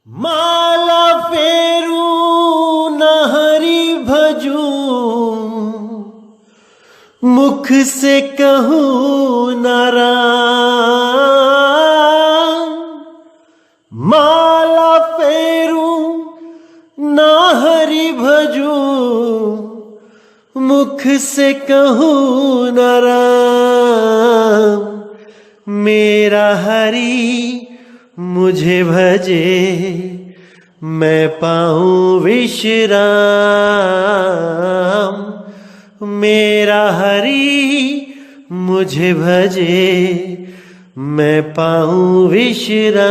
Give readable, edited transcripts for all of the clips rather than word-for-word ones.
माला फेरू न हरि भजू, मुख से कहूँ न राम। माला फेरू न हरि भजू, मुख से कहूँ न राम। मेरा हरि मुझे भजे, मैं पाऊं विश्राम। मेरा हरि मुझे भजे, मैं पाऊं विश्राम।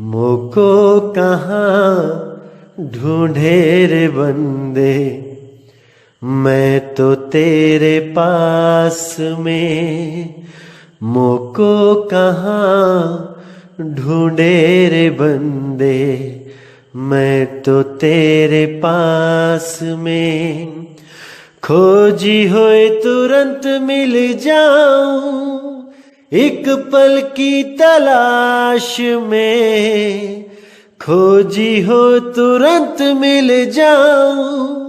मोको कहाँ ढूंढे रे बंदे, मैं तो तेरे पास में। मोको कहाँ ढूंढे रे बंदे, मैं तो तेरे पास में। खोजी होए तुरंत मिल जाऊं, एक पल की तलाश में। खोजी हो तुरंत मिल जाऊं,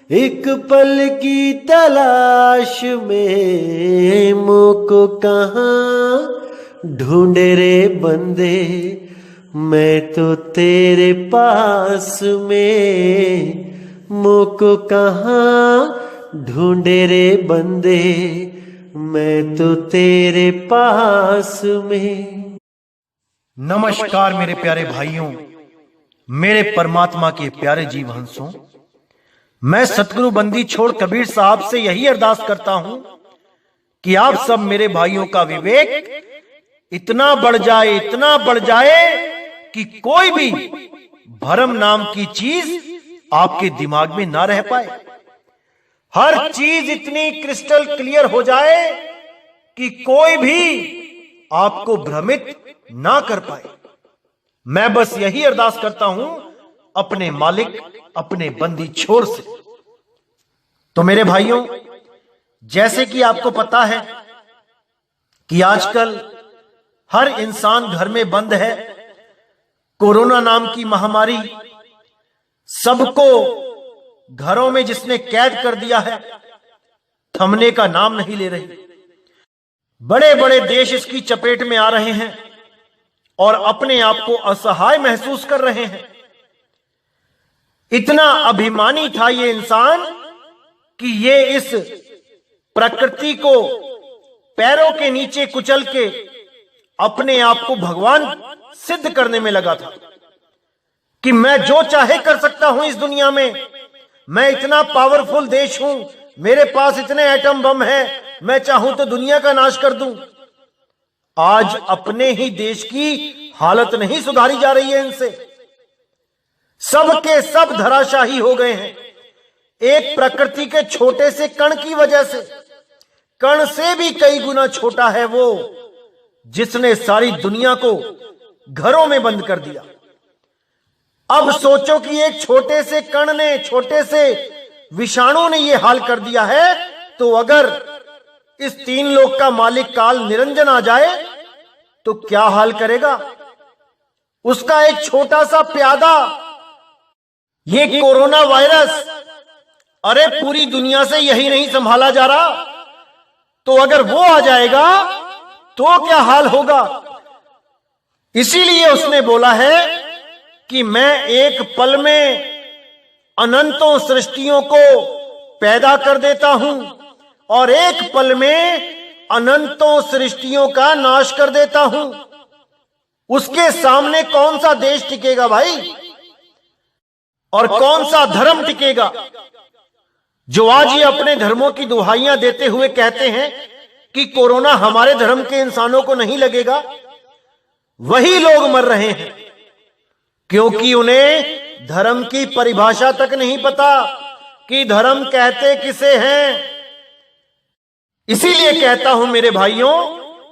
एक पल की तलाश में। मोको कहाँ ढूंढे रे बंदे, मैं तो तेरे पास में। मोको कहाँ ढूंढे रे बंदे, मैं तो तेरे पास में। नमस्कार मेरे प्यारे भाइयों, मेरे परमात्मा के प्यारे जीव हंसों। मैं सतगुरु बंदी छोड़ कबीर साहब से यही अरदास करता हूं कि आप सब मेरे भाइयों का विवेक इतना बढ़ जाए, इतना बढ़ जाए कि कोई भी भरम नाम की चीज आपके दिमाग में ना रह पाए। हर चीज इतनी क्रिस्टल क्लियर हो जाए कि कोई भी आपको भ्रमित ना कर पाए। मैं बस यही अरदास करता हूं अपने मालिक, अपने बंदी छोड़ से। तो मेरे भाइयों, जैसे कि आपको पता है कि आजकल हर इंसान घर में बंद है। कोरोना नाम की महामारी सबको घरों में जिसने कैद कर दिया है, थमने का नाम नहीं ले रही। बड़े बड़े देश इसकी चपेट में आ रहे हैं और अपने आप को असहाय महसूस कर रहे हैं। इतना अभिमानी था ये इंसान कि ये इस प्रकृति को पैरों के नीचे कुचल के अपने आप को भगवान सिद्ध करने में लगा था कि मैं जो चाहे कर सकता हूं इस दुनिया में। मैं इतना पावरफुल देश हूं, मेरे पास इतने एटम बम हैं, मैं चाहूं तो दुनिया का नाश कर दूं। आज अपने ही देश की हालत नहीं सुधारी जा रही है इनसे। सब के सब धराशाही हो गए हैं एक प्रकृति के छोटे से कण की वजह से। कण से भी कई गुना छोटा है वो जिसने सारी दुनिया को घरों में बंद कर दिया। अब सोचो कि एक छोटे से कण ने, छोटे से विषाणु ने यह हाल कर दिया है, तो अगर इस तीन लोक का मालिक काल निरंजन आ जाए तो क्या हाल करेगा। उसका एक छोटा सा प्यादा, ये कोरोना वायरस, अरे पूरी दुनिया से यही नहीं संभाला जा रहा, तो अगर वो आ जाएगा तो क्या हाल होगा। इसीलिए उसने बोला है कि मैं एक पल में अनंतों सृष्टियों को पैदा कर देता हूं और एक पल में अनंतों सृष्टियों का नाश कर देता हूं। उसके सामने कौन सा देश टिकेगा भाई, और कौन सा धर्म टिकेगा। जो आज ये अपने धर्मों की दुहाइयां देते हुए कहते हैं कि कोरोना हमारे धर्म के इंसानों को नहीं लगेगा, वही लोग मर रहे हैं क्योंकि उन्हें धर्म की परिभाषा तक नहीं पता कि धर्म कहते किसे हैं। इसीलिए कहता हूं मेरे भाइयों,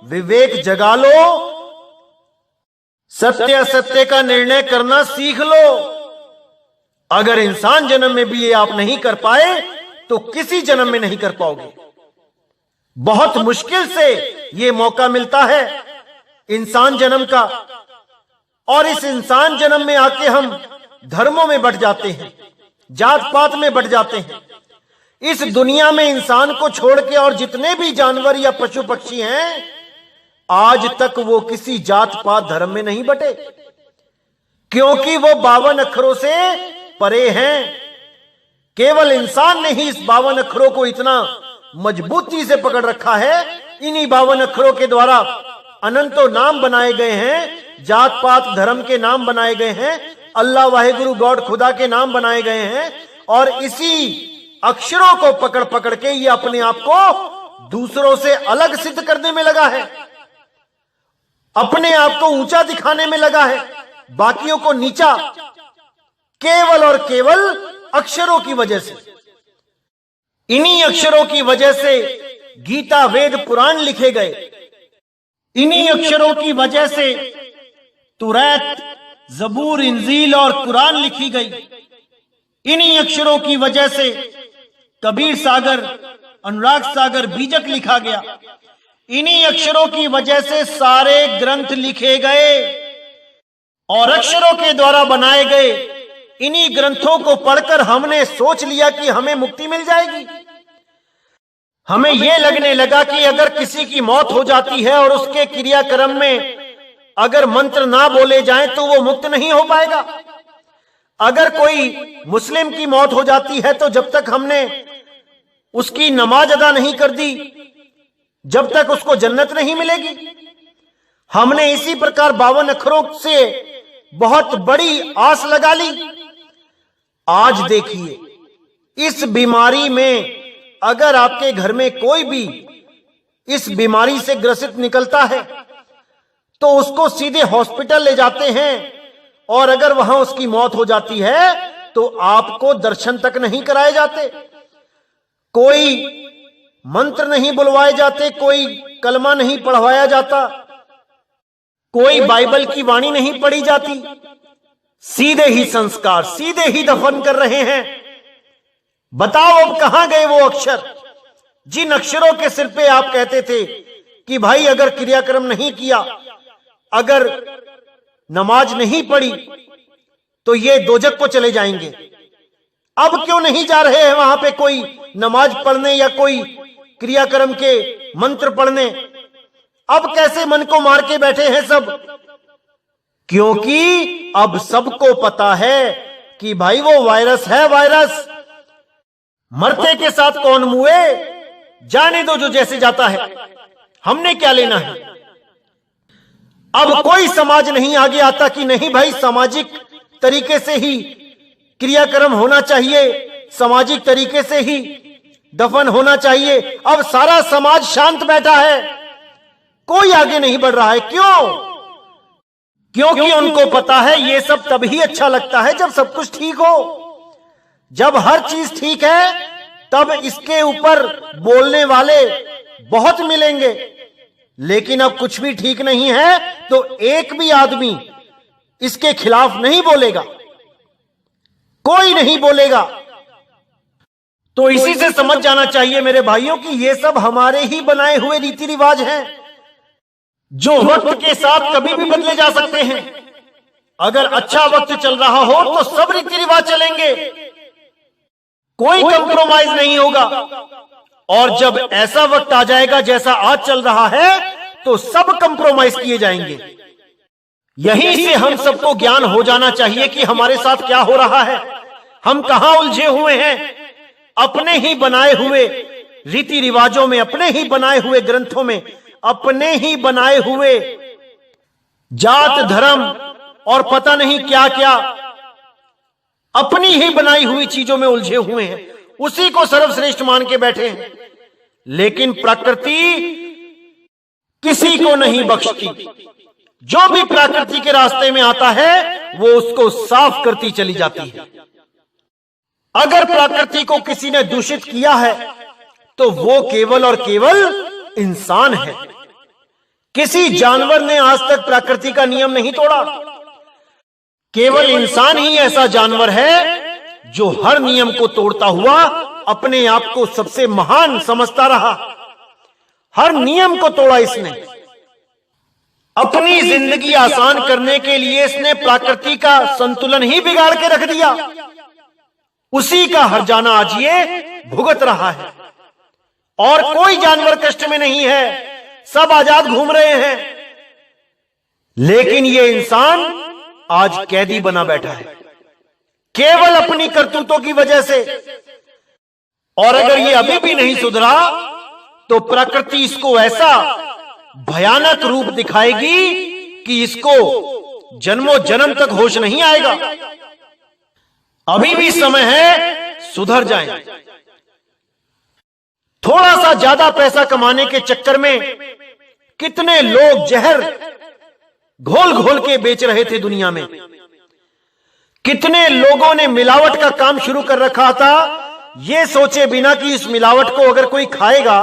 विवेक जगा लो, सत्य असत्य का निर्णय करना सीख लो। अगर इंसान जन्म में भी ये आप नहीं कर पाए तो किसी जन्म में नहीं कर पाओगे। बहुत मुश्किल से ये मौका मिलता है इंसान जन्म का। और इस इंसान जन्म में आके हम धर्मों में बंट जाते हैं, जात पात में बंट जाते हैं। इस दुनिया में इंसान को छोड़ के और जितने भी जानवर या पशु पक्षी हैं, आज तक वो किसी जात पात धर्म में नहीं बटे, क्योंकि वो 52 अक्षरों से परे हैं। केवल इंसान ने ही इस 52 अक्षरों को इतना मजबूती से पकड़ रखा है। इन्हीं 52 अक्षरों के द्वारा अनंतों नाम बनाए गए हैं, जात पात धर्म के नाम बनाए गए हैं, अल्लाह वाहिगुरु गॉड खुदा के नाम बनाए गए हैं। और इसी अक्षरों को पकड़ पकड़ के ये अपने आप को दूसरों से अलग सिद्ध करने में लगा है, अपने आप को ऊंचा दिखाने में लगा है, बाकियों को नीचा, केवल और केवल अक्षरों की वजह से। इन्हीं अक्षरों की वजह से गीता, वेद, पुराण लिखे गए। इन्हीं अक्षरों की वजह से तुरैत, जबूर, इंजील और कुरान लिखी गई। इन्हीं अक्षरों की वजह से कबीर सागर, अनुराग सागर, बीजक लिखा गया। इन्हीं अक्षरों की वजह से सारे ग्रंथ लिखे गए और अक्षरों के द्वारा बनाए गए इन्हीं ग्रंथों को पढ़कर हमने सोच लिया कि हमें मुक्ति मिल जाएगी। हमें यह लगने लगा कि अगर किसी की मौत हो जाती है और उसके क्रियाक्रम में अगर मंत्र ना बोले जाएं तो वो मुक्त नहीं हो पाएगा। अगर कोई मुस्लिम की मौत हो जाती है तो जब तक हमने उसकी नमाज अदा नहीं कर दी, जब तक उसको जन्नत नहीं मिलेगी। हमने इसी प्रकार 52 अक्षरों से बहुत बड़ी आस लगा ली। आज देखिए, इस बीमारी में अगर आपके घर में कोई भी इस बीमारी से ग्रसित निकलता है तो उसको सीधे हॉस्पिटल ले जाते हैं और अगर वहां उसकी मौत हो जाती है तो आपको दर्शन तक नहीं कराए जाते, कोई मंत्र नहीं बुलवाए जाते, कोई कलमा नहीं पढ़वाया जाता, कोई बाइबल की वाणी नहीं पढ़ी जाती। सीधे ही संस्कार, सीधे ही दफन कर रहे हैं। बताओ अब कहां गए वो अक्षर, जिन अक्षरों के सिर पे आप कहते थे कि भाई अगर क्रियाक्रम नहीं किया, अगर नमाज नहीं पढ़ी तो ये दोजक को चले जाएंगे। अब क्यों नहीं जा रहे हैं वहां पे कोई नमाज पढ़ने या कोई क्रियाक्रम के मंत्र पढ़ने? अब कैसे मन को मार के बैठे हैं सब? क्योंकि अब सबको पता है कि भाई वो वायरस है, वायरस। मरते के साथ कौन मुए, जाने दो जो जैसे जाता है, हमने क्या लेना है। अब कोई समाज नहीं आगे आता कि नहीं भाई सामाजिक तरीके से ही क्रियाक्रम होना चाहिए, सामाजिक तरीके से ही दफन होना चाहिए। अब सारा समाज शांत बैठा है, कोई आगे नहीं बढ़ रहा है। क्यों? क्योंकि उनको पता है ये सब तभी अच्छा लगता है जब सब कुछ ठीक हो। जब हर चीज ठीक है तब इसके ऊपर बोलने वाले बहुत मिलेंगे, लेकिन अब कुछ भी ठीक नहीं है तो एक भी आदमी इसके खिलाफ नहीं बोलेगा, कोई नहीं बोलेगा। तो इसी से समझ जाना चाहिए मेरे भाइयों कि ये सब हमारे ही बनाए हुए रीति रिवाज हैं, जो वक्त के साथ कभी भी बदले जा सकते हैं। अगर अच्छा वक्त चल रहा हो तो सब रीति रिवाज चलेंगे, कोई कंप्रोमाइज नहीं होगा। और जब ऐसा वक्त आ जाएगा जैसा आज चल रहा है तो सब कंप्रोमाइज किए जाएंगे। यहीं से हम सबको ज्ञान हो जाना चाहिए कि हमारे साथ क्या हो रहा है, हम कहां उलझे हुए हैं। अपने ही बनाए हुए रीति रिवाजों में, अपने ही बनाए हुए ग्रंथों में, अपने ही बनाए हुए जात धर्म और पता नहीं क्या क्या अपनी ही बनाई हुई चीजों में उलझे हुए हैं, उसी को सर्वश्रेष्ठ मान के बैठे हैं। लेकिन प्रकृति किसी को नहीं बख्शती, जो भी प्रकृति के रास्ते में आता है वो उसको साफ करती चली जाती है। अगर प्रकृति को किसी ने दूषित किया है तो वो केवल और केवल इंसान है। किसी जानवर ने आज तक प्रकृति का नियम नहीं तोड़ा, केवल इंसान ही ऐसा जानवर है जो हर नियम को तोड़ता हुआ अपने आप को सबसे महान समझता रहा। हर नियम को तोड़ा इसने। अपनी जिंदगी आसान करने के लिए इसने प्रकृति का संतुलन ही बिगाड़ के रख दिया। उसी का हर्जाना आज ये भुगत रहा है। और कोई जानवर कष्ट में नहीं है, सब आजाद घूम रहे हैं, लेकिन ये इंसान आज कैदी बना बैठा है केवल अपनी करतूतों की वजह से। और अगर ये अभी भी नहीं सुधरा तो प्रकृति इसको ऐसा भयानक रूप दिखाएगी कि इसको जन्मों जन्म तक होश नहीं आएगा। अभी भी समय है, सुधर जाएं। थोड़ा सा ज्यादा पैसा कमाने के चक्कर में कितने लोग जहर घोल घोल के बेच रहे थे दुनिया में। कितने लोगों ने मिलावट का काम शुरू कर रखा था, ये सोचे बिना कि इस मिलावट को अगर कोई खाएगा,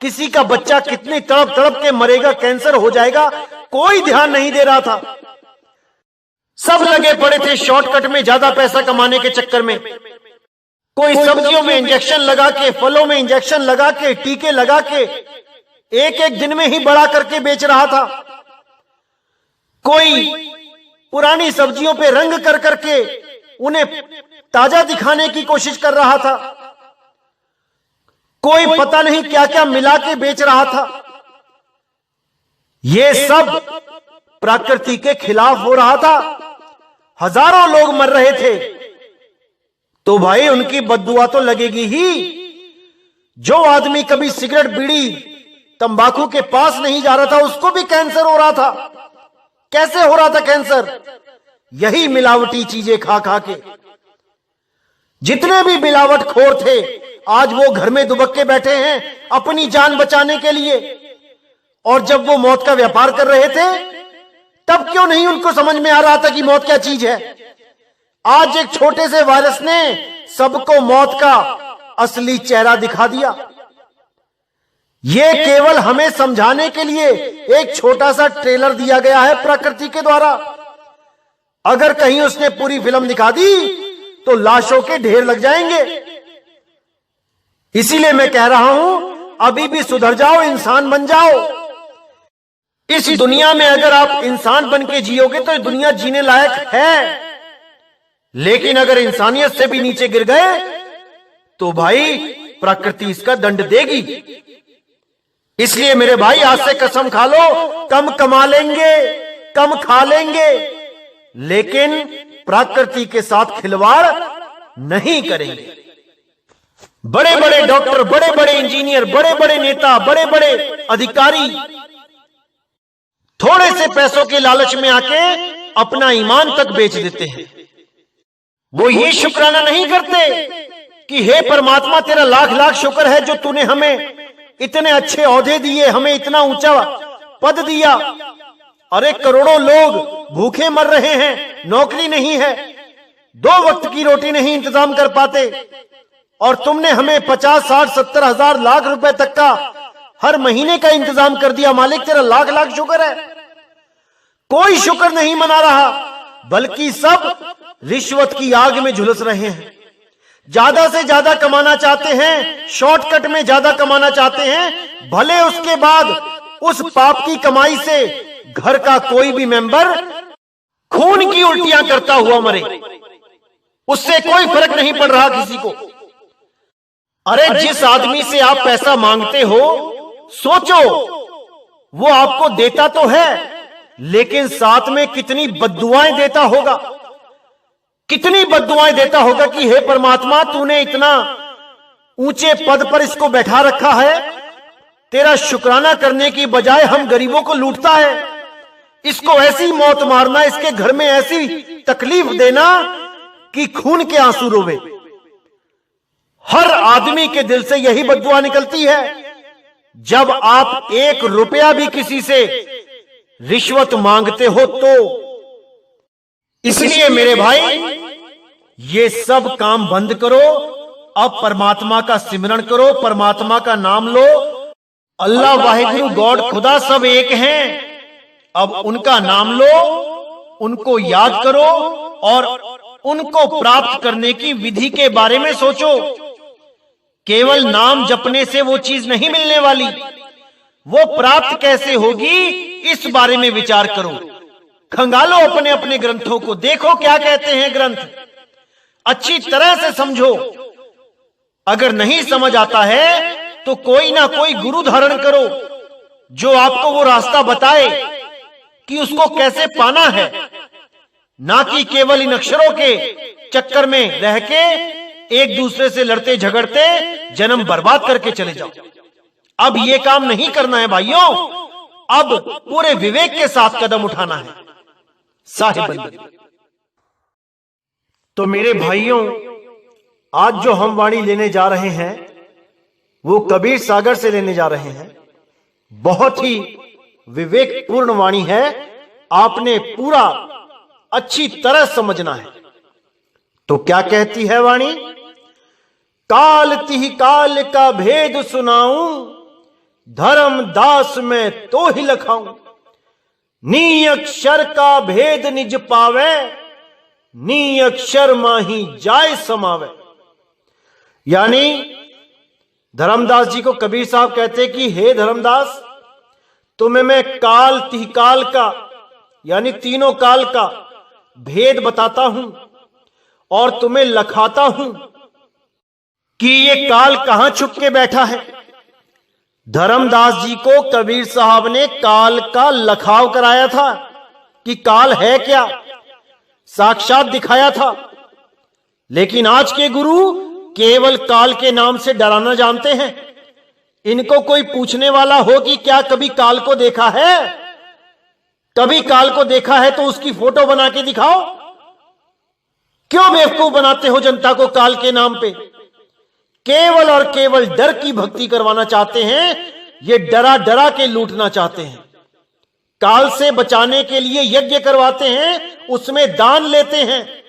किसी का बच्चा कितनी तड़प तड़प के मरेगा, कैंसर हो जाएगा, कोई ध्यान नहीं दे रहा था। सब लगे पड़े थे शॉर्टकट में ज्यादा पैसा कमाने के चक्कर में। कोई सब्जियों में इंजेक्शन लगा के, फलों में इंजेक्शन लगा के, टीके लगा के एक एक दिन में ही बड़ा करके बेच रहा था। कोई पुरानी सब्जियों पे रंग कर करके उन्हें ताजा दिखाने की कोशिश कर रहा था। कोई पता नहीं क्या क्या मिला के बेच रहा था। यह सब प्रकृति के खिलाफ हो रहा था। हजारों लोग मर रहे थे, तो भाई उनकी बद्दुआ तो लगेगी ही। जो आदमी कभी सिगरेट, बीड़ी, तंबाकू के पास नहीं जा रहा था, उसको भी कैंसर हो रहा था। कैसे हो रहा था कैंसर? यही मिलावटी चीजें खा खा के। जितने भी मिलावटखोर थे आज वो घर में दुबक के बैठे हैं अपनी जान बचाने के लिए। और जब वो मौत का व्यापार कर रहे थे तब क्यों नहीं उनको समझ में आ रहा था कि मौत क्या चीज है? आज एक छोटे से वायरस ने सबको मौत का असली चेहरा दिखा दिया। ये केवल हमें समझाने के लिए एक छोटा सा ट्रेलर दिया गया है प्रकृति के द्वारा। अगर कहीं उसने पूरी फिल्म दिखा दी तो लाशों के ढेर लग जाएंगे। इसीलिए मैं कह रहा हूं, अभी भी सुधर जाओ, इंसान बन जाओ। इस दुनिया में अगर आप इंसान बन के जियोगे तो दुनिया जीने लायक है, लेकिन अगर इंसानियत से भी नीचे गिर गए तो भाई प्रकृति इसका दंड देगी। इसलिए मेरे भाई आज से कसम खा लो, कम कमा लेंगे, कम खा लेंगे, लेकिन प्रकृति के साथ खिलवाड़ नहीं करेंगे। बड़े बड़े डॉक्टर, बड़े बड़े इंजीनियर, बड़े बड़े नेता, बड़े बड़े अधिकारी थोड़े से पैसों के लालच में आके अपना ईमान तक बेच देते हैं। वो ये शुक्राना नहीं करते कि हे परमात्मा तेरा लाख लाख शुक्र है जो तूने हमें इतने अच्छे ओहदे दिए, हमें इतना ऊंचा पद दिया। अरे करोड़ों लोग भूखे मर रहे हैं, नौकरी नहीं है, 2 वक्त की रोटी नहीं इंतजाम कर पाते, और तुमने हमें 50, 60, 70 हजार लाख रुपए तक का हर महीने का इंतजाम कर दिया। मालिक तेरा लाख लाख शुक्र है। कोई शुक्र नहीं मना रहा, बल्कि सब रिश्वत की आग में झुलस रहे हैं। ज्यादा से ज्यादा कमाना चाहते हैं, शॉर्टकट में ज्यादा कमाना चाहते हैं, भले उसके बाद उस पाप की कमाई से घर का कोई भी मेंबर खून की उल्टियां करता हुआ मरे, उससे कोई फर्क नहीं पड़ रहा किसी को। अरे जिस आदमी से आप पैसा मांगते हो, सोचो वो आपको देता तो है, लेकिन साथ में कितनी बद्दुआएं देता होगा, कितनी बद्दुआएं देता होगा कि हे परमात्मा तूने इतना ऊंचे पद पर इसको बैठा रखा है, तेरा शुक्राना करने की बजाय हम गरीबों को लूटता है, इसको ऐसी मौत मारना, इसके घर में ऐसी तकलीफ देना कि खून के आंसू रोवे। हर आदमी के दिल से यही बद्दुआ निकलती है जब आप 1 रुपया भी किसी से रिश्वत मांगते हो तो। इसलिए मेरे भाई ये सब काम बंद करो, अब परमात्मा का सिमरन करो, परमात्मा का नाम लो। अल्लाह वाहिगुरु गॉड खुदा सब एक हैं, अब उनका नाम लो, उनको याद करो और उनको प्राप्त करने की विधि के बारे में सोचो। केवल नाम जपने से वो चीज नहीं मिलने वाली, वो प्राप्त कैसे होगी, इस बारे में विचार करो। खंगालो अपने अपने ग्रंथों को, देखो क्या कहते हैं ग्रंथ, अच्छी तरह से समझो। अगर नहीं समझ आता है तो कोई ना कोई गुरु धारण करो जो आपको वो रास्ता बताए कि उसको कैसे पाना है, ना कि केवल इन अक्षरों के चक्कर में रह के एक दूसरे से लड़ते झगड़ते जन्म बर्बाद करके चले जाओ। अब ये काम नहीं करना है भाइयों, अब पूरे विवेक के साथ कदम उठाना है साहिब। तो मेरे भाइयों, आज जो हम वाणी लेने जा रहे हैं वो कबीर सागर से लेने जा रहे हैं। बहुत ही विवेकपूर्ण वाणी है, आपने पूरा अच्छी तरह समझना है। तो क्या कहती है वाणी? काल तिहि काल का भेद सुनाऊं, धर्म दास में तो ही लखाऊं। नी अक्षर का भेद निज पावे, नी अक्षर माही जाय समावे। यानी धर्मदास जी को कबीर साहब कहते कि हे धर्मदास, तुम्हें मैं काल तिहि काल का यानी तीनों काल का भेद बताता हूं और तुम्हें लखाता हूं कि ये काल कहां छुप के बैठा है। धर्मदास जी को कबीर साहब ने काल का लखाव कराया था कि काल है क्या, साक्षात दिखाया था। लेकिन आज के गुरु केवल काल के नाम से डराना जानते हैं। इनको कोई पूछने वाला हो कि क्या कभी काल को देखा है, कभी काल को देखा है तो उसकी फोटो बना के दिखाओ। क्यों बेवकूफ बनाते हो जनता को काल के नाम पे? केवल और केवल डर की भक्ति करवाना चाहते हैं, ये डरा डरा के लूटना चाहते हैं। काल से बचाने के लिए यज्ञ करवाते हैं, उसमें दान लेते हैं।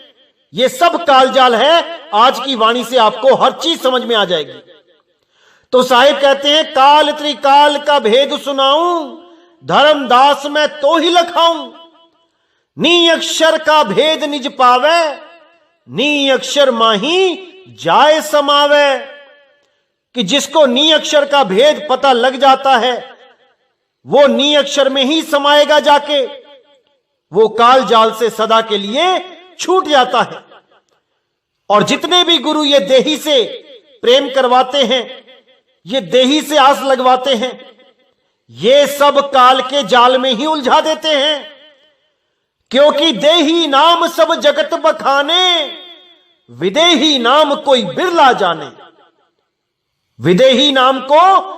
ये सब कालजाल है। आज की वाणी से आपको हर चीज समझ में आ जाएगी। तो साहिब कहते हैं काल त्रिकाल का भेद सुनाऊं, धर्मदास में तो ही लखाऊं। नी अक्षर का भेद निज पावे, नी अक्षर माही जाय समावे। कि जिसको नी अक्षर का भेद पता लग जाता है वो नी अक्षर में ही समाएगा जाके, वो काल जाल से सदा के लिए छूट जाता है। और जितने भी गुरु ये देही से प्रेम करवाते हैं, ये देही से आस लगवाते हैं, ये सब काल के जाल में ही उलझा देते हैं। क्योंकि देही नाम सब जगत बखाने, विदेही नाम कोई बिरला जाने। विदेही नाम को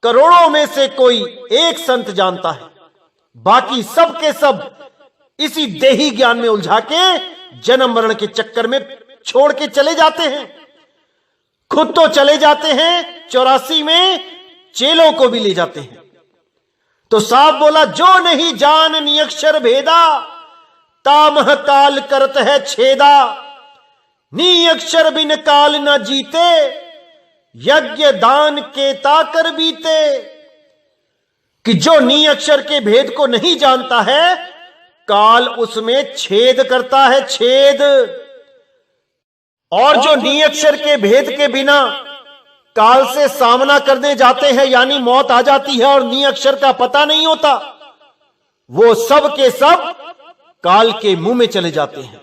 करोड़ों में से कोई एक संत जानता है, बाकी सब के सब इसी देही ज्ञान में उलझा के जन्म मरण के चक्कर में छोड़ के चले जाते हैं। खुद तो चले जाते हैं, 84 में चेलों को भी ले जाते हैं। तो साहब बोला जो नहीं जान नियक्षर भेदा, तामह काल करत है छेदा। नी अक्षर बिन काल न जीते, यज्ञ दान के ताकर बीते। कि जो नी अक्षर के भेद को नहीं जानता है, काल उसमें छेद करता है, छेद। और जो नी अक्षर के भेद के बिना काल से सामना करने जाते हैं, यानी मौत आ जाती है और नी अक्षर का पता नहीं होता, वो सब के सब काल के मुंह में चले जाते हैं।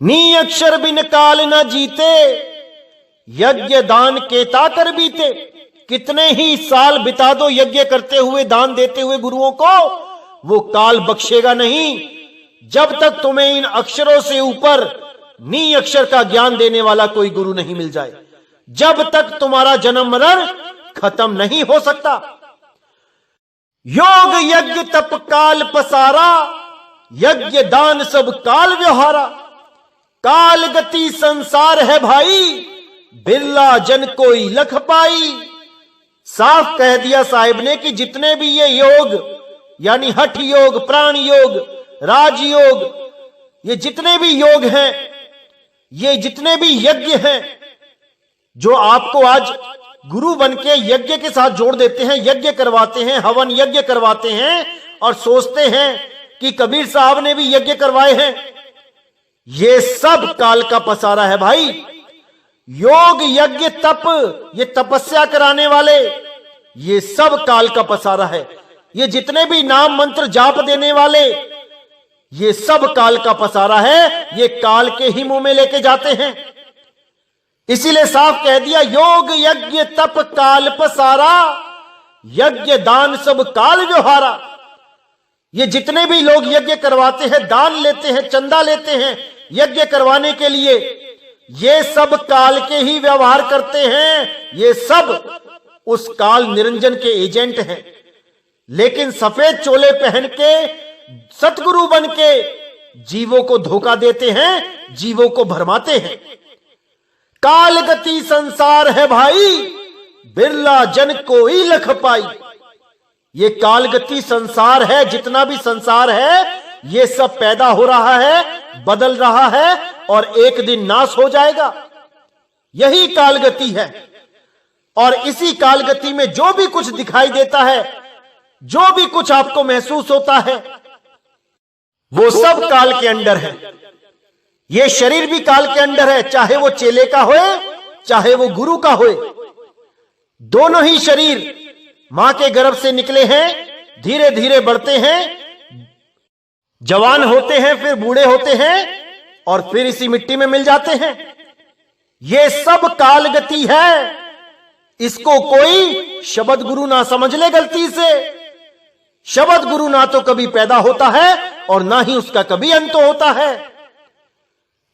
नी अक्षर बिन काल न जीते, यज्ञ दान के ताकर बीते। कितने ही साल बिता दो यज्ञ करते हुए, दान देते हुए गुरुओं को, वो काल बख्शेगा नहीं जब तक तुम्हें इन अक्षरों से ऊपर नी अक्षर का ज्ञान देने वाला कोई गुरु नहीं मिल जाए। जब तक तुम्हारा जन्म मरण खत्म नहीं हो सकता। योग यज्ञ तप काल पसारा, यज्ञ दान सब काल व्यवहारा। काल गति संसार है भाई, बिरला जन कोई लख पाई। साफ कह दिया साहिब ने कि जितने भी ये योग यानी हठ योग, प्राण योग, राजयोग, ये जितने भी योग हैं, ये जितने भी यज्ञ हैं जो आपको आज गुरु बनके यज्ञ के साथ जोड़ देते हैं, यज्ञ करवाते हैं, हवन यज्ञ करवाते हैं और सोचते हैं कि कबीर साहब ने भी यज्ञ करवाए हैं, ये सब काल का पसारा है भाई। योग यज्ञ तप, ये तपस्या कराने वाले, ये सब काल का पसारा है। ये जितने भी नाम मंत्र जाप देने वाले, ये सब काल का पसारा है। ये काल के ही मुंह में लेके जाते हैं। इसीलिए साफ कह दिया, योग यज्ञ तप काल पसारा, यज्ञ दान सब काल व्यवहारा। ये जितने भी लोग यज्ञ करवाते हैं, दान लेते हैं, चंदा लेते हैं यज्ञ करवाने के लिए, ये सब काल के ही व्यवहार करते हैं। ये सब उस काल निरंजन के एजेंट हैं। लेकिन सफेद चोले पहन के सतगुरु बन के जीवों को धोखा देते हैं, जीवों को भरमाते हैं। काल गति संसार है भाई, बिरला जन कोई लख पाई। ये कालगति संसार है। जितना भी संसार है ये सब पैदा हो रहा है, बदल रहा है और एक दिन नाश हो जाएगा। यही कालगति है। और इसी कालगति में जो भी कुछ दिखाई देता है, जो भी कुछ आपको महसूस होता है, वो सब काल के अंडर है। ये शरीर भी काल के अंडर है, चाहे वो चेले का होए, चाहे वो गुरु का होए। दोनों ही शरीर मां के गर्भ से निकले हैं, धीरे धीरे बढ़ते हैं, जवान होते हैं, फिर बूढ़े होते हैं और फिर इसी मिट्टी में मिल जाते हैं। ये सब कालगति है। इसको कोई शब्द गुरु ना समझ ले गलती से। शब्द गुरु ना तो कभी पैदा होता है और ना ही उसका कभी अंत होता है।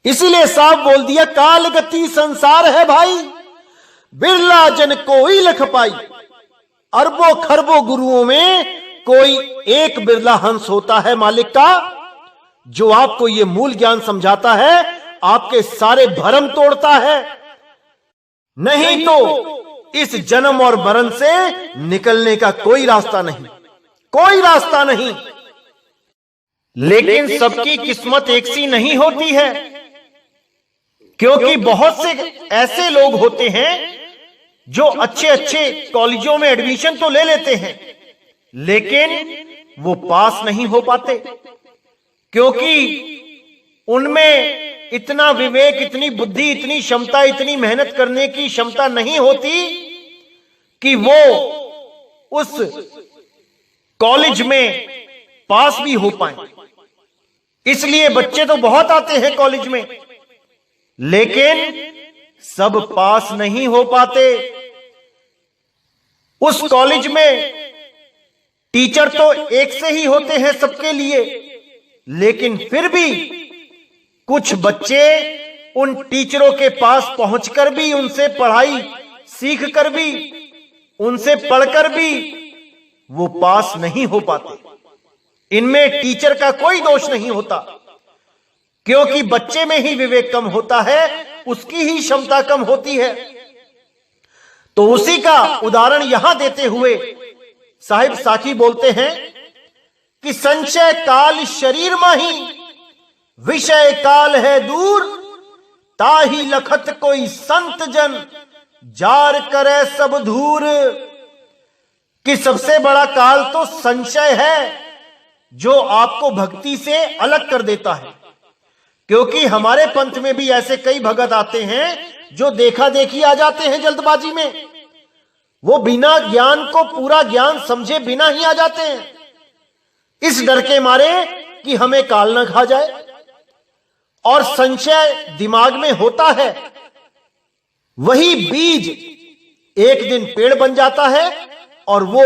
इसीलिए साफ बोल दिया, कालगति संसार है भाई, बिरला जन कोई लख पाई। अरबों खरबों गुरुओं में कोई एक बिरला हंस होता है मालिक का, जो आपको यह मूल ज्ञान समझाता है, आपके सारे भरम तोड़ता है। नहीं तो इस जन्म और मरण से निकलने का कोई रास्ता नहीं, कोई रास्ता नहीं। लेकिन सबकी किस्मत एक सी नहीं होती है, क्योंकि बहुत से ऐसे लोग होते हैं जो अच्छे अच्छे कॉलेजों में एडमिशन तो ले लेते हैं, लेकिन वो पास नहीं हो पाते, क्योंकि उनमें इतना विवेक, इतनी बुद्धि, इतनी क्षमता, इतनी मेहनत करने की क्षमता नहीं होती कि वो उस कॉलेज में पास भी हो पाए। इसलिए बच्चे तो बहुत आते हैं कॉलेज में, लेकिन सब पास नहीं हो पाते। उस कॉलेज में टीचर तो एक से ही होते हैं सबके लिए, लेकिन फिर भी कुछ बच्चे उन टीचरों के पास पहुंचकर भी, उनसे पढ़ाई सीख कर भी, उनसे पढ़कर भी वो पास नहीं हो पाते। इनमें टीचर का कोई दोष नहीं होता, क्योंकि बच्चे में ही विवेक कम होता है, उसकी ही क्षमता कम होती है। तो उसी का उदाहरण यहां देते हुए साहिब साखी बोलते हैं कि संशय काल शरीर माही, विषय काल है दूर, ताही लखत कोई संत जन, जार करे सब धूर। कि सबसे बड़ा काल तो संशय है, जो आपको भक्ति से अलग कर देता है। क्योंकि हमारे पंथ में भी ऐसे कई भगत आते हैं जो देखा देखी आ जाते हैं जल्दबाजी में। वो बिना ज्ञान को पूरा ज्ञान समझे बिना ही आ जाते हैं, इस डर के मारे कि हमें काल न खा जाए। और संशय दिमाग में होता है, वही बीज एक दिन पेड़ बन जाता है और वो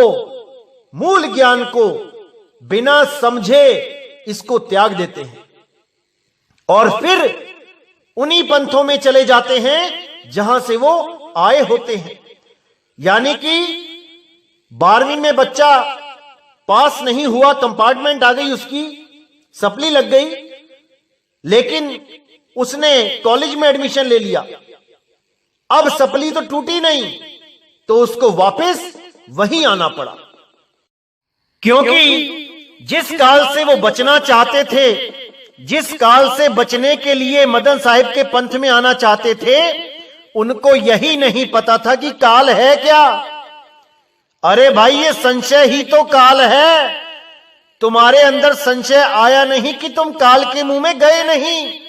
मूल ज्ञान को बिना समझे इसको त्याग देते हैं और फिर उन्हीं पंथों में चले जाते हैं जहां से वो आए होते हैं। यानी कि 12वीं में बच्चा पास नहीं हुआ, कंपार्टमेंट आ गई, उसकी सप्ली लग गई, लेकिन उसने कॉलेज में एडमिशन ले लिया। अब सप्ली तो टूटी नहीं, तो उसको वापस वहीं आना पड़ा, क्योंकि जिस काल से वो बचना चाहते थे, जिस काल से बचने के लिए मदन साहिब के पंथ में आना चाहते थे, उनको यही नहीं पता था कि काल है क्या। अरे भाई, ये संशय ही तो काल है। तुम्हारे अंदर संशय आया नहीं कि तुम काल के मुंह में गए नहीं।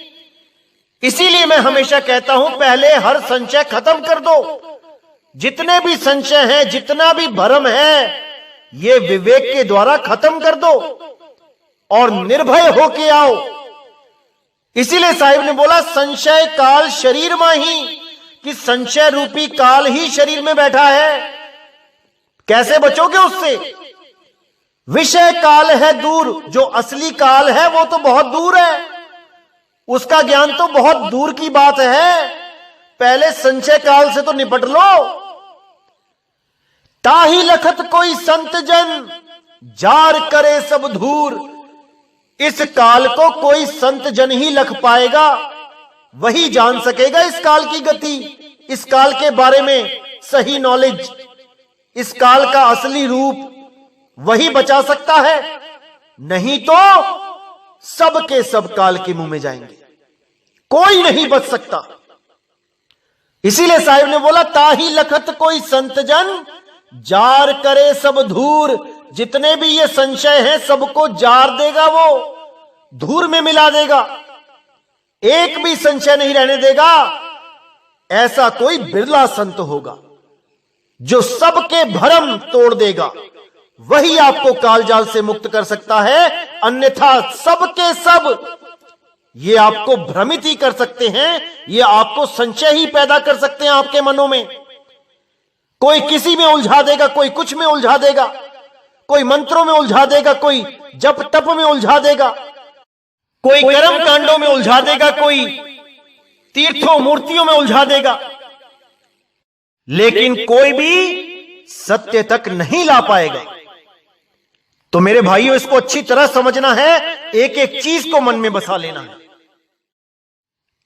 इसीलिए मैं हमेशा कहता हूं, पहले हर संशय खत्म कर दो, जितने भी संशय हैं, जितना भी भ्रम है, ये विवेक के द्वारा खत्म कर दो और निर्भय होके आओ। इसीलिए साहिब ने बोला संशय काल शरीर माही, कि संशय रूपी काल ही शरीर में बैठा है। कैसे बचोगे उससे? विषय काल है दूर, जो असली काल है वो तो बहुत दूर है, उसका ज्ञान तो बहुत दूर की बात है। पहले संशय काल से तो निपट लो। ताही लखत कोई संत जन, जार करे सब धूर। इस काल को कोई संत जन ही लख पाएगा, वही जान सकेगा इस काल की गति, इस काल के बारे में सही नॉलेज, इस काल का असली रूप वही बचा सकता है। नहीं तो सब के सब काल के मुंह में जाएंगे, कोई नहीं बच सकता। इसीलिए साहिब ने बोला ताही लखत कोई संत जन, जार करे सब धूर। जितने भी ये संशय हैं सबको जार देगा, वो धूर में मिला देगा, एक भी संशय नहीं रहने देगा। ऐसा कोई बिरला संत होगा जो सबके भ्रम तोड़ देगा, वही आपको कालजाल से मुक्त कर सकता है। अन्यथा सबके सब ये आपको भ्रमित ही कर सकते हैं, ये आपको संशय ही पैदा कर सकते हैं आपके मनों में। कोई किसी में उलझा देगा, कोई कुछ में उलझा देगा, कोई मंत्रों में उलझा देगा, कोई जप तप में उलझा देगा, कोई कर्म कांडों में उलझा देगा, कोई तीर्थों मूर्तियों में उलझा देगा, लेकिन कोई भी सत्य तक नहीं ला पाएगा। तो मेरे भाइयों, इसको अच्छी तरह समझना है, एक एक चीज को मन में बसा लेना है।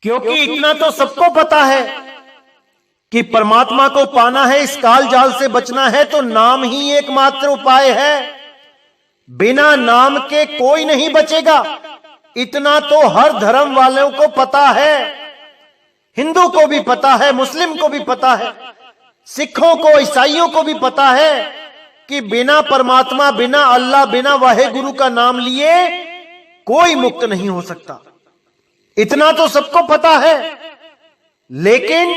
क्योंकि इतना तो सबको पता है कि परमात्मा को पाना है, इस काल जाल से बचना है, तो नाम ही एकमात्र उपाय है। बिना नाम के कोई नहीं बचेगा, इतना तो हर धर्म वालों को पता है। हिंदू को भी पता है, मुस्लिम को भी पता है, सिखों को, ईसाइयों को भी पता है कि बिना परमात्मा, बिना अल्लाह, बिना वाहे गुरु का नाम लिए कोई मुक्त नहीं हो सकता। इतना तो सबको पता है, लेकिन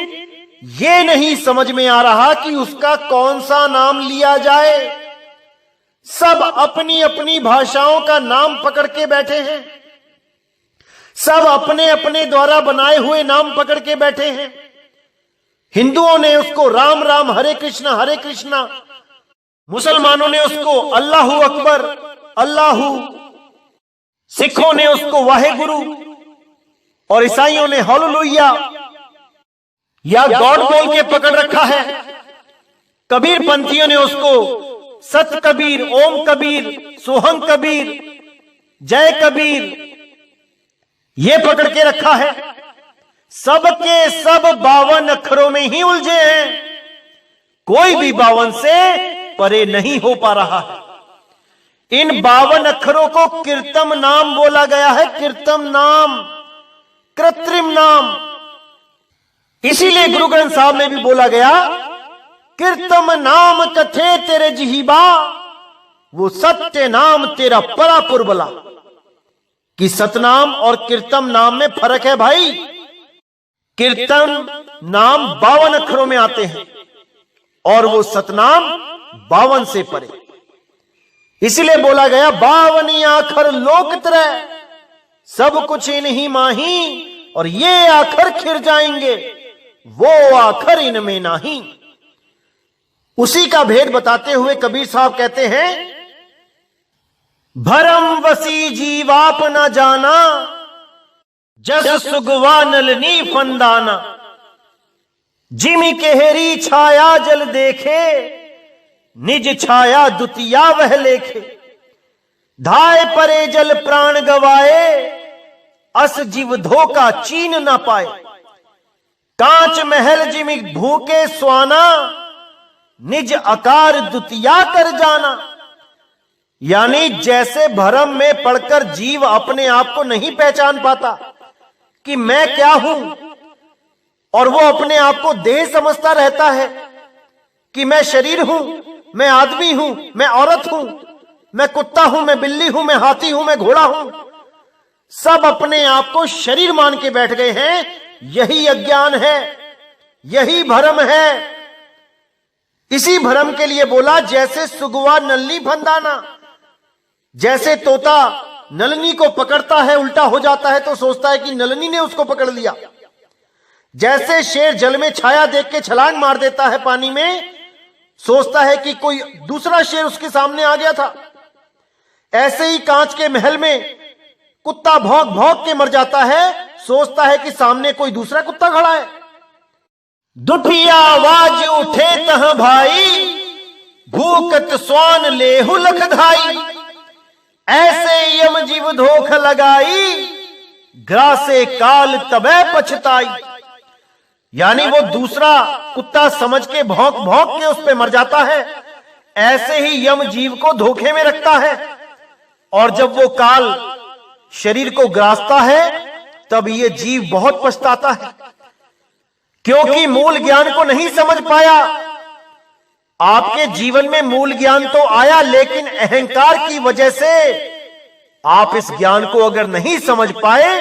ये नहीं समझ में आ रहा कि उसका कौन सा नाम लिया जाए। सब अपनी अपनी भाषाओं का नाम पकड़ के बैठे हैं, सब अपने अपने द्वारा बनाए हुए नाम पकड़ के बैठे हैं। हिंदुओं ने उसको राम राम हरे कृष्णा, मुसलमानों ने उसको अल्लाहू अकबर अल्लाहू, सिखों ने उसको वाहेगुरु और ईसाइयों ने हालेलुया या गॉड बोल के पकड़ रखा है। कबीर पंथियों ने उसको सत कबीर, ओम कबीर, सोहम कबीर, जय कबीर ये पकड़ के रखा है। सबके सब 52 अक्षरों में ही उलझे हैं, कोई भी 52 से परे नहीं हो पा रहा है। इन 52 अक्षरों को कीर्तम नाम बोला गया है, कीर्तम नाम, कृत्रिम नाम। इसीलिए गुरु ग्रंथ साहब में भी बोला गया, कीर्तम नाम कथे तेरे जिहिबा, वो सत्य नाम तेरा परा पुरबला। कि सतनाम और कीर्तम नाम में फर्क है भाई। कीर्तन नाम 52 अक्षरों में आते हैं और वो सतनाम 52 से परे। इसलिए बोला गया 52 आखर लोक त्रय, सब कुछ इन्हीं माही, और ये आखर खिर जाएंगे, वो आखर इनमें नहीं। उसी का भेद बताते हुए कबीर साहब कहते हैं, भरम वसी जीवाप न जाना, जस सुगवा नलनी फंदाना। जिमि केहरी छाया जल देखे, निज छाया दुतिया वह लेखे। धाय परे जल प्राण गवाए, अस जीव धोखा चीन न पाए। कांच महल जिमि भूखे स्वाना, निज आकार दुतिया कर जाना। यानी जैसे भ्रम में पड़कर जीव अपने आप को नहीं पहचान पाता कि मैं क्या हूं, और वो अपने आप को देह समझता रहता है कि मैं शरीर हूं, मैं आदमी हूं, मैं औरत हूं, मैं कुत्ता हूं, मैं बिल्ली हूं, मैं हाथी हूं, मैं घोड़ा हूं। सब अपने आप को शरीर मान के बैठ गए हैं। यही अज्ञान है, यही भ्रम है। इसी भ्रम के लिए बोला, जैसे सुगवा नल्ली फंदाना, जैसे तोता नलनी को पकड़ता है, उल्टा हो जाता है तो सोचता है कि नलनी ने उसको पकड़ लिया। जैसे शेर जल में छाया देख के छलांग मार देता है पानी में, सोचता है कि कोई दूसरा शेर उसके सामने आ गया था, ऐसे ही कांच के महल में कुत्ता भौंक भौंक के मर जाता है, सोचता है कि सामने कोई दूसरा कुत्ता खड़ा है। दुठिया आवाज उठे तह भाई, भूकत स्वान लेहु लखधाई, ऐसे यम जीव धोख लगाई, ग्रासे काल तबे पछताई। यानी वो दूसरा कुत्ता समझ के भौंक भौंक के उस पे मर जाता है, ऐसे ही यम जीव को धोखे में रखता है, और जब वो काल शरीर को ग्रासता है तब ये जीव बहुत पछताता है, क्योंकि मूल ज्ञान को नहीं समझ पाया। आपके जीवन में मूल ज्ञान तो आया, लेकिन अहंकार की वजह से आप इस ज्ञान को अगर नहीं समझ पाए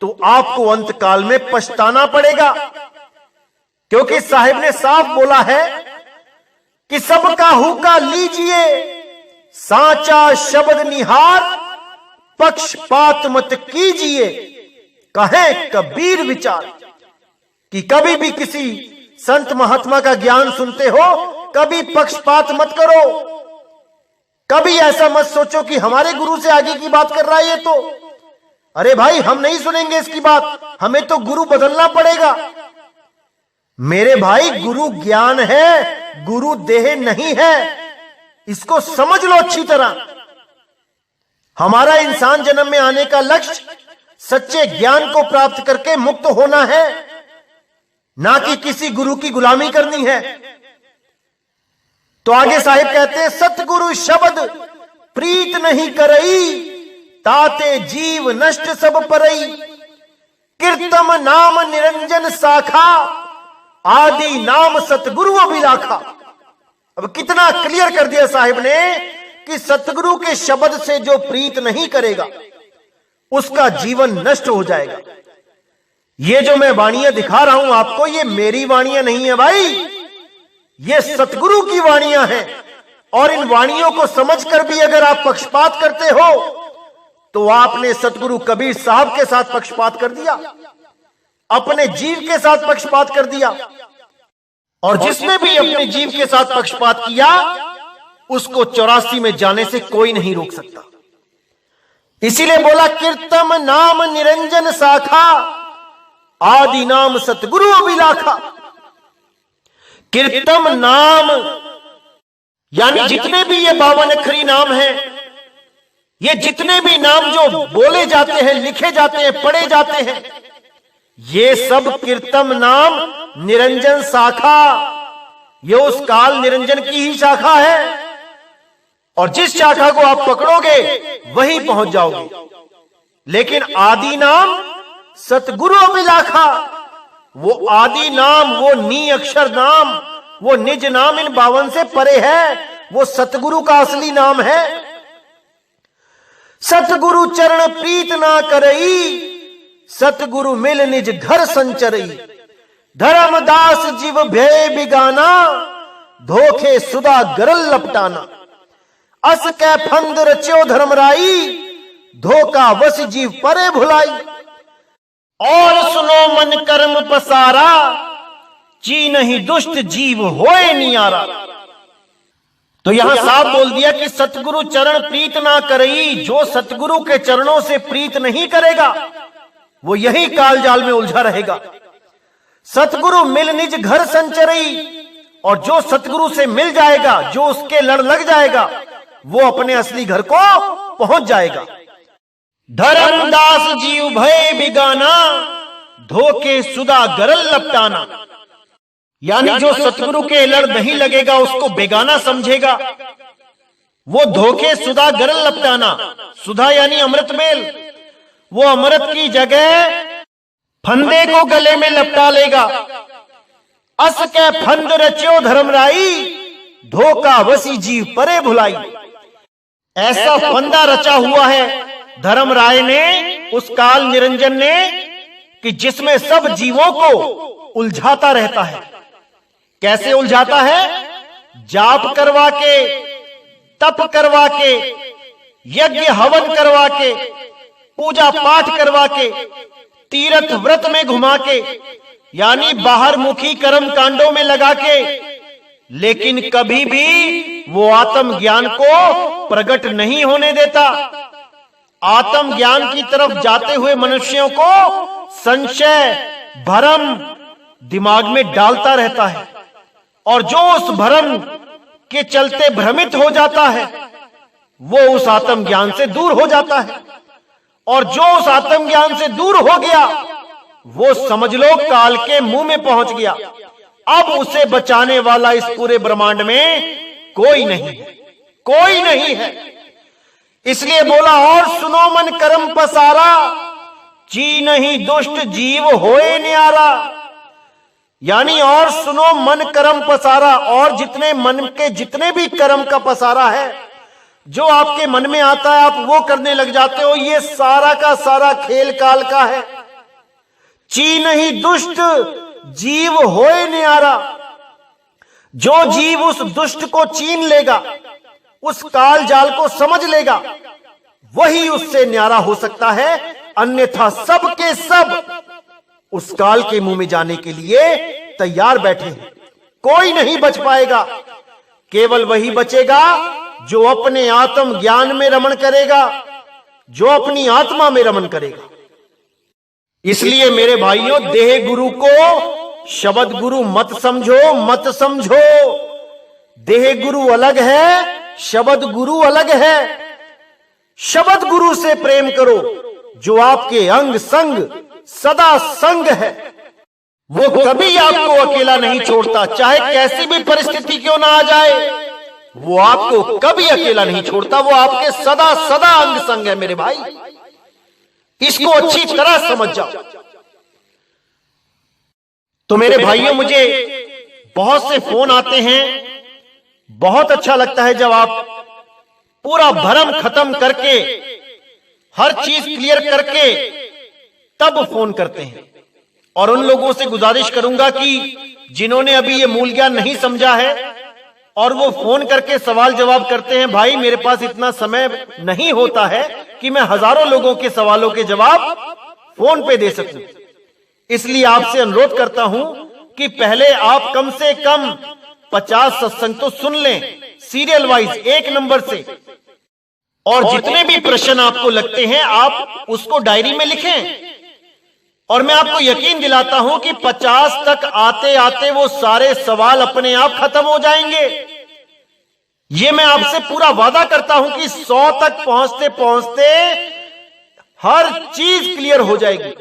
तो आपको अंत काल में पछताना पड़ेगा। क्योंकि साहिब ने साफ बोला है कि सबका हुक्का लीजिए, साचा शब्द निहार, पक्षपात मत कीजिए, कहे कबीर विचार। कि कभी भी किसी संत महात्मा का ज्ञान सुनते हो, कभी पक्षपात मत करो, कभी ऐसा मत सोचो कि हमारे गुरु से आगे की बात कर रहा है ये तो, अरे भाई हम नहीं सुनेंगे इसकी बात, हमें तो गुरु बदलना पड़ेगा। मेरे भाई गुरु ज्ञान है, गुरु देह नहीं है, इसको समझ लो अच्छी तरह। हमारा इंसान जन्म में आने का लक्ष्य सच्चे ज्ञान को प्राप्त करके मुक्त होना है, ना कि किसी गुरु की गुलामी करनी है। तो आगे साहिब कहते हैं, सतगुरु शब्द प्रीत नहीं करई, ताते जीव नष्ट सब परई, कीर्तम नाम निरंजन शाखा, आदि नाम सतगुरु अभिलाखा। अब कितना क्लियर कर दिया साहिब ने कि सतगुरु के शब्द से जो प्रीत नहीं करेगा उसका जीवन नष्ट हो जाएगा। ये जो मैं वाणियां दिखा रहा हूं आपको, ये मेरी वाणियां नहीं है भाई, ये सतगुरु की वाणियां हैं। और इन वाणियों को समझकर भी अगर आप पक्षपात करते हो तो आपने सतगुरु कबीर साहब के साथ पक्षपात कर दिया, अपने जीव के साथ पक्षपात कर दिया। और जिसने भी अपने जीव के साथ पक्षपात किया उसको 84 में जाने से कोई नहीं रोक सकता। इसीलिए बोला, कीर्तम नाम निरंजन शाखा, आदि नाम सतगुरु अभिलाखा। कीर्तम नाम यानी जितने भी ये 52 अक्षरी नाम हैं, ये जितने भी नाम जो बोले जाते हैं, लिखे जाते हैं, पढ़े जाते हैं, ये सब कीर्तम नाम निरंजन शाखा, ये उस काल निरंजन की ही शाखा है। और जिस शाखा को आप पकड़ोगे वहीं पहुंच जाओगे। लेकिन आदि नाम सतगुरु अभिलाखा, वो आदि नाम, वो नी अक्षर नाम, वो निज नाम इन 52 से परे है, वो सतगुरु का असली नाम है। सतगुरु चरण प्रीत ना करई, सतगुरु मिल निज घर संचरई, धर्मदास जीव भय बिगाना, धोखे सुदा गरल लपटाना, अस कै फंद रच्यो धर्मराई, धोखा वस जीव परे भुलाई, और सुनो मन कर्म पसारा, ची नहीं दुष्ट जीव होए नियारा। तो यहां साफ बोल दिया कि सतगुरु चरण प्रीत ना करई, जो सतगुरु के चरणों से प्रीत नहीं करेगा वो यही काल जाल में उलझा रहेगा। सतगुरु मिल निज घर संचरई, और जो सतगुरु से मिल जाएगा, जो उसके लड़ लग जाएगा, वो अपने असली घर को पहुंच जाएगा। धर्मदास जीव भय बिगाना, धोखे सुदा गरल लपटाना। यानी जो सतगुरु के लड़ नहीं लगेगा उसको बेगाना समझेगा, वो धोखे सुधा गरल लपटाना। सुधा यानी अमृत मेल, वो अमृत की जगह फंदे को गले में लपटा लेगा। अस के फंद रच्यो धर्मराई, धोखा वसी जीव परे भुलाई। ऐसा फंदा रचा हुआ है धर्मराय ने, उस काल निरंजन ने, कि जिसमें सब जीवों को उलझाता रहता है। कैसे उलझाता है? जाप करवा के, तप करवा के, यज्ञ हवन करवा के, पूजा पाठ करवा के, तीर्थ व्रत में घुमा के, यानी बाहर मुखी कर्म कांडों में लगा के, लेकिन कभी भी वो आत्म ज्ञान को प्रकट नहीं होने देता। आत्म ज्ञान की तरफ जाते हुए मनुष्यों को संशय, भ्रम दिमाग में डालता रहता है, और जो उस भ्रम के चलते भ्रमित हो जाता है वो उस आत्म ज्ञान से दूर हो जाता है, और जो उस आत्म ज्ञान से दूर हो गया वो समझ लो काल के मुंह में पहुंच गया। अब उसे बचाने वाला इस पूरे ब्रह्मांड में कोई नहीं है, कोई नहीं है। इसलिए बोला, और सुनो मन कर्म पसारा, जी नहीं दुष्ट जीव होए न्यारा। यानी और सुनो मन कर्म पसारा, और जितने मन के जितने भी कर्म का पसारा है, जो आपके मन में आता है आप वो करने लग जाते हो, ये सारा का सारा खेल काल का है। ची नहीं दुष्ट जीव होए न्यारा। जो जीव उस दुष्ट को छीन लेगा, उस काल जाल को समझ लेगा, वही उससे न्यारा हो सकता है, अन्यथा सब के सब उस काल के मुंह में जाने के लिए तैयार बैठे हैं। कोई नहीं बच पाएगा, केवल वही बचेगा जो अपने आत्म ज्ञान में रमण करेगा, जो अपनी आत्मा में रमण करेगा। इसलिए मेरे भाइयों, देह गुरु को शब्द गुरु मत समझो, मत समझो। देह गुरु अलग है, शब्द गुरु अलग है। शब्द गुरु से प्रेम करो जो आपके अंग संग सदा संग है। वो कभी आपको अकेला नहीं छोड़ता, चाहे कैसी भी परिस्थिति क्यों ना आ जाए, वो आपको कभी अकेला नहीं छोड़ता। वो आपके सदा सदा अंग संग है मेरे भाई, इसको अच्छी तरह समझ जाओ। तो मेरे भाइयों, मुझे बहुत से फोन आते हैं, बहुत अच्छा लगता है जब आप पूरा भ्रम खत्म करके, हर चीज क्लियर करके तब फोन करते हैं। और उन लोगों से गुजारिश करूंगा कि जिन्होंने अभी ये मूल ज्ञान नहीं समझा है और वो फोन करके सवाल जवाब करते हैं, भाई मेरे पास इतना समय नहीं होता है कि मैं हजारों लोगों के सवालों के जवाब फोन पे दे सकूं। इसलिए आपसे अनुरोध करता हूं कि पहले आप कम से कम 50 सत्संग तो सुन लें, सीरियल वाइज, एक नंबर से। और जितने भी प्रश्न आपको लगते हैं आप उसको डायरी में लिखें। और मैं आपको यकीन दिलाता हूं कि 50 तक आते आते वो सारे सवाल अपने आप खत्म हो जाएंगे। ये मैं आपसे पूरा वादा करता हूं कि 100 तक पहुंचते पहुंचते हर चीज क्लियर हो जाएगी।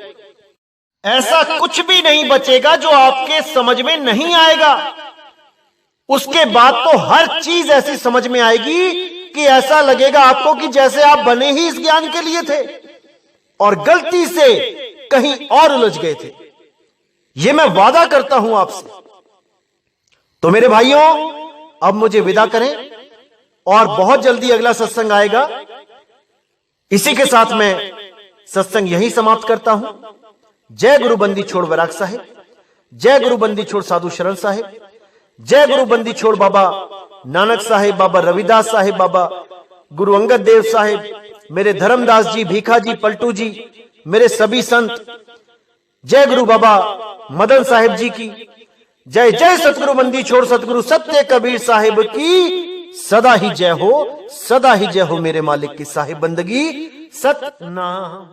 ऐसा कुछ भी नहीं बचेगा जो आपके समझ में नहीं आएगा। उसके बाद तो हर चीज ऐसी समझ में आएगी कि ऐसा लगेगा आपको कि जैसे आप बने ही इस ज्ञान के लिए थे और गलती से कहीं और उलझ गए थे। यह मैं वादा करता हूं आपसे। तो मेरे भाइयों, अब मुझे विदा करें और बहुत जल्दी अगला सत्संग आएगा। इसी के साथ मैं सत्संग यहीं समाप्त करता हूं। जय गुरु बंदी छोड़ वैराग साहिब, जय गुरु बंदी छोड़ साधु शरण साहिब, जय गुरु बंदी छोड़ बाबा नानक साहिब, बाबा रविदास साहिब, बाबा गुरु अंगद देव साहिब, मेरे धर्मदास जी, भीखा जी, पलटू जी, मेरे सभी संत। जय गुरु बाबा मदन साहिब जी की जय। जय सतगुरु बंदी छोड़ सतगुरु सत्य कबीर साहिब की सदा ही जय हो, सदा ही जय हो मेरे मालिक की साहिब बंदगी सतनाम।